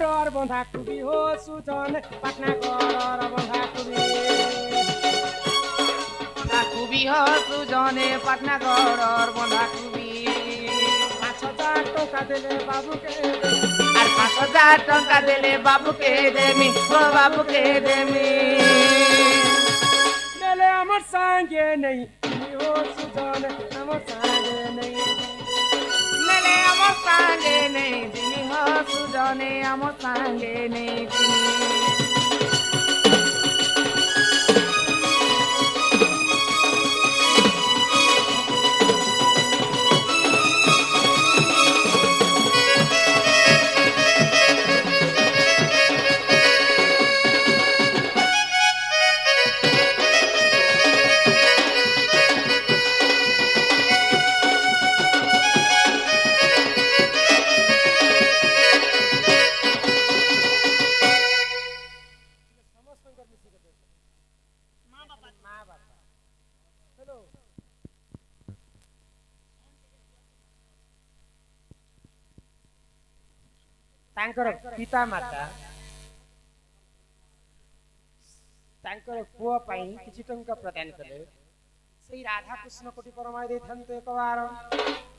গড়র বন্ধা খুবই হো সুজন পাটনা গড়র বন্ধা খুবি খুবই হসুজনে পাটনা গড়র বন্ধা খুবই 5,000 টাকা দিলে বাবুকে আর 5,000 টঙ্কা দিলে বাবুকে দেমি ও বাবুকে দেমি দিলে আমার সঙ্গে নেই তুমি হো সুজন আমার সঙ্গে নেই নেলে আমার সঙ্গে নেই তুমি হসুজনে আমার সঙ্গে নেই তুমি ତାଙ୍କର ପିତା ମାତା ତାଙ୍କର ପୁଅ ପାଇଁ କିଛି ଟଙ୍କା ପ୍ରଦାନ କଲେ ସେଇ ରାଧାକୃଷ୍ଣ କୋଟି ପରମାୟ ଦେଇଥାନ୍ତେ ଏକବାର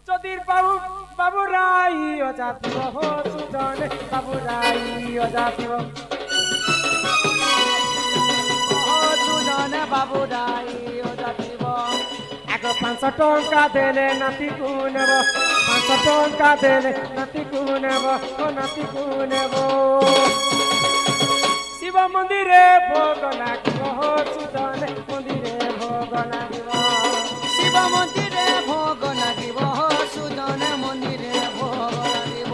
ଯଦି ବାବୁ ବାବୁ ରାଇ ଅଜାତିବ ହୋ ସୁଜନ ବାବୁ ରାଇ ଅଜାତିବ হসুজনে বাবু রাই অজাতিব আগ 500 ଟଙ୍କା ଦେଲେ ନାତିକୁ ନେବ 500 ଟଙ୍କା ଦେଲେ ନାତିକୁ ନେବ ଓ ନାତିକୁ ନେବ ଶିବ ମନ୍ଦିରେ ଭୋଗ ଲାଗିବ ହୋ ସୁଜନ ମନ୍ଦିରେ ଭୋଗ ଲାଗିବ শিব মন্দিরে ভোগ লাগিব হসুজনে মন্দিরে ভোগ লাগিব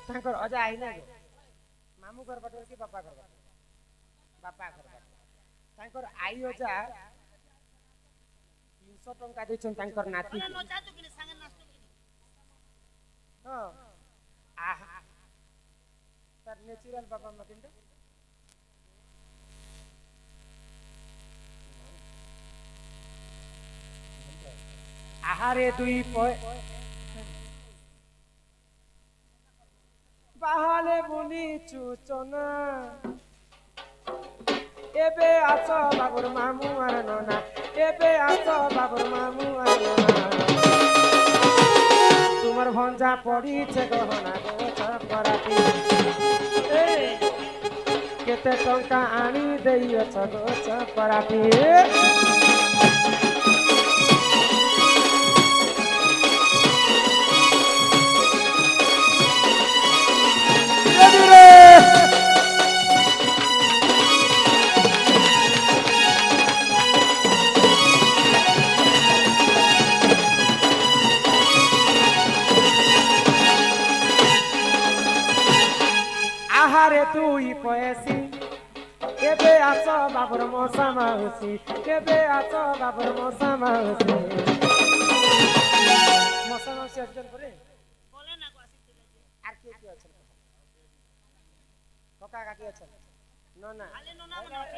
ତାଙ୍କର ଅଜା ଆଇଲେ ମାମୁଁ ଘର ପାଟରେ କି ବାପା ଘର ପାଟରେ ବାପା ଘର ପାଟରେ ତାଙ୍କର ଆଈ ଅଜା 300 ଟଙ୍କା ଦେଇଛନ୍ତି ତାଙ୍କର ନାତି ହଁ ଆହା ତାର ନ୍ୟାଚୁରାଲ ବାପା ମା କିନ୍ତୁ ଆହାରେ ଦୁଇ বাহালে বুনিছু চনা এবে আছ বাবুর মামু আর ননা এবে আছ বাবুর মামু আর ননা তোমার ভঞ্জা পড়িছে গহনা গোছ করাতি কেতে টঙ্কা আনি দেইছ গোছ করাতি আহারে তুই পয়সি কেবে আছ বাবুর মশা মাউসি কেবে আছ বাবুর মশা মাউসি মশা মাউসি আসবেন পরে আর কে কে আছেন কাকা কাকি আছেন ননা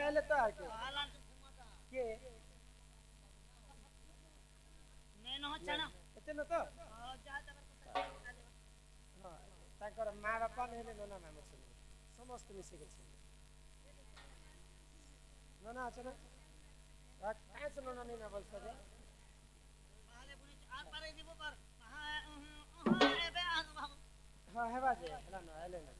এলে তো আর কে কে এতে না তো ତାଙ୍କର ମା ବାପା ନହେଲେ ନନା ମାମୁଁ ଥିଲେ ସମସ୍ତେ ମିଶିକି ନନା ଅଛ ନା କାହିଁ ସେ ନନା ନେଇ ନା ବଲସ ହଁ ହେବା ଯେ ହେଲା ନ ହେଲେ ନା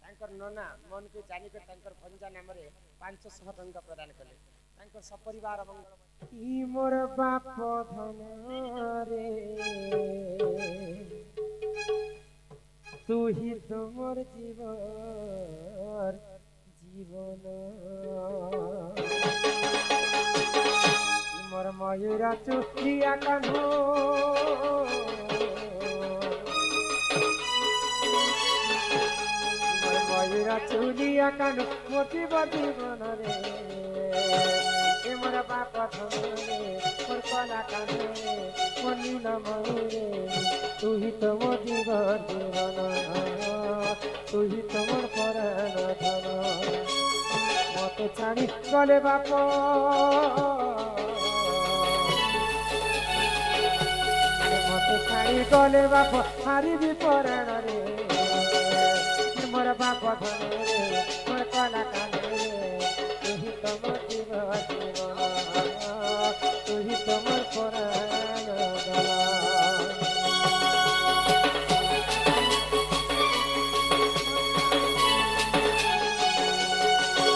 ତାଙ୍କର ନନା ମନକୁ ଜାଣିକରି ତାଙ୍କର ଭଞ୍ଜା ନାମରେ 500 ଟଙ୍କା ପ୍ରଦାନ କଲେ ତାଙ୍କ ସପରିବାର ମଙ୍ଗଳ ମୋର ବାପ ଧନରେ तू ही तुमर जीवन मोर मयूरा चुकिया कान्हो मोर मयूरा चुलिया कान्हो मोटी जीवन रे এ মোর বাপ ধরে মোর কলা কানে মোর নীল ময়ূরে তুই তো মোর জীবন তুই তো মোর পরাণ ধন মতে ছাড়ি গলে বাপ মতে ছাড়ি গলে বাপ হারিবি পরাণ রে মোর বাপ ধরে মোর কলা কানে তুই তো মোর জীবন তুই তো মোর পরাণ ধন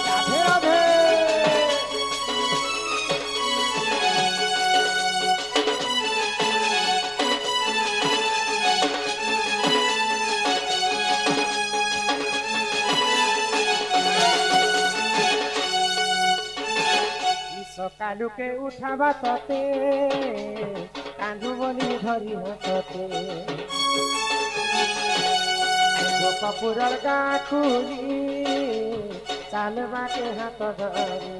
রাধে রাধে সকালুকে উঠাবা ততে কান্দু বলি ধরি হাততে কপুরর গা খুলি চালবাকে হাত ধরে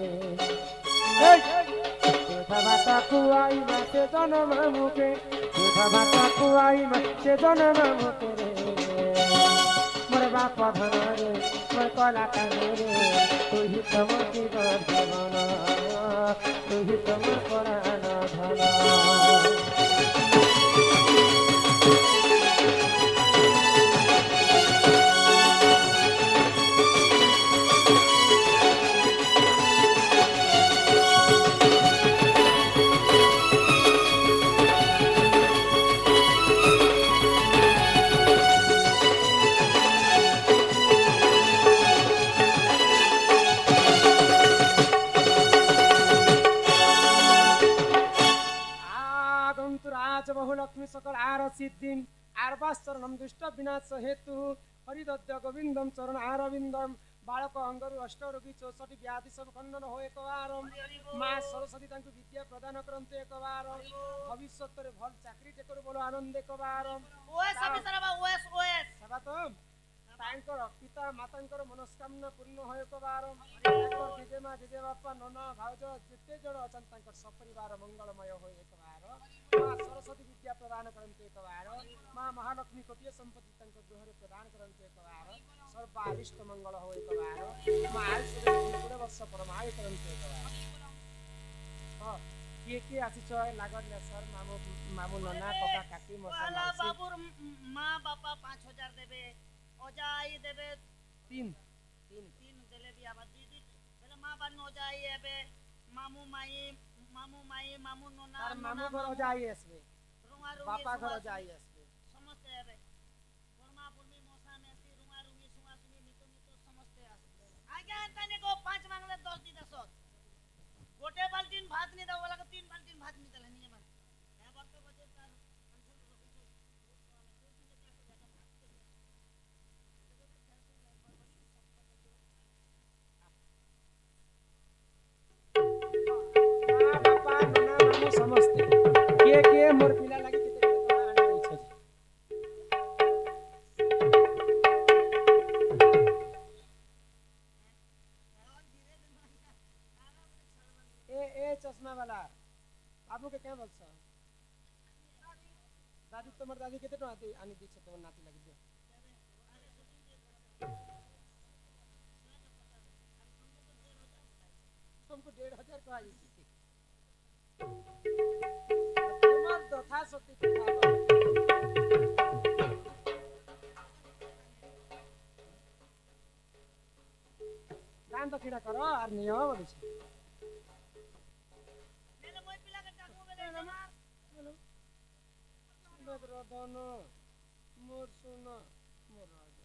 ভাত খুয়াই মাসে জনম মুখে ভাত খুয়াই মাসে জনম মুখে মোর বাপ ধরে মোর কলা কানে রে তুই তম জীবন তুই তম পরাণ ধন বহুলক্ষ্মী সকল আর সিদ্ধিম আর বাস্তরণম দুষ্ট বিনাশ হেতু হরিদত্ত গোবিন্দম চরণ আরবিন্দম বালক অঙ্গরু অষ্টরোগী 64 ব্যাধি সব খণ্ডন হয়ে একবার মা সরস্বতী তাଙ୍କୁ বিদ্যা প্রদান করন্তে একবার ভবিষ্যତରେ ভাল চাকরিଟେ কରୁ বলো আনন্দ একবার ওএস অফিসার বা ওএস ওএস সবাতম তাଙ୍କର পিতা মাতাଙ୍କର মনস্কামনা ପୂର୍ଣ୍ଣ হয় একবার ତାଙ୍କର ଜେଜେମା ଜେଜେବାପା ନନା ଭାଉଜ ଯେତେ ଜଣ ଅଛନ୍ତି ତାଙ୍କର ସପରିବାର ମଙ୍ଗଳମୟ ହୋଇ એકવાર ମା ସରସ୍ୱତୀ ବିଦ୍ୟା ପ୍ରଦାନ କରନ୍ତି એકવાર ମା ମହାଲକ୍ଷ୍ମୀ କୋଟିଏ ସମ୍ପତ୍ତି ତାଙ୍କ ଗୃହରେ ପ୍ରଦାନ କରନ୍ତି એકવાર ସର୍ବାରିଷ୍ଟ ମଙ୍ଗଳ ହୋଇ એકવાર ମା ଆୟୁଷରେ 20 ବର୍ଷ ପରମାୟୁ କରନ୍ତି એકવાર ହଁ କିଏ ଆସିଛ ଲାଗର ସର ମାମୁ ମାମୁ ନନା କକା କାକି ମସା আলা বাবুর মা বাবা 5000 দেবে অজাই দেবে 3 দেলে বি আবার দিদি তাহলে মা বান অজাই হবে মামু মাই মামু ননা তার মামু ঘর যাই আসবে রুমা রুমি বাপা ঘর যাই আসবে সমস্ত হবে বর্মা বর্মি মশা মেসি রুমা রুমি সুমা সুমি মিতু সমস্ত আসবে আগে তানে কো 5 মাংলে 10 দিতে সত গোটে বালতিন ভাত নি দাও বলা 3 বালতিন ভাত নি দেলে নিয়ে মানে এবার তো বজে তার ବାପା ନନା ମାମୁ ସମସ୍ତେ କିଏ ମୋର ପିଲା ଲାଗି କେତେ ଟଙ୍କା ଆଣି ଦେଇଛନ୍ତି ए चश्मा वाला बाबू के क्या बोलছ दादी तुम्हार दादी केते टका दे आनी दी छ तोर नाती लागि दियो तुमको 1500 का आई তোমার যথা শক্তি কথা দান দক্ষিণা করো আর নিও বলিছে নেলে মই পিলাকে ডাকবো বেলে আমার রদন মোর সোনা মোর রাজা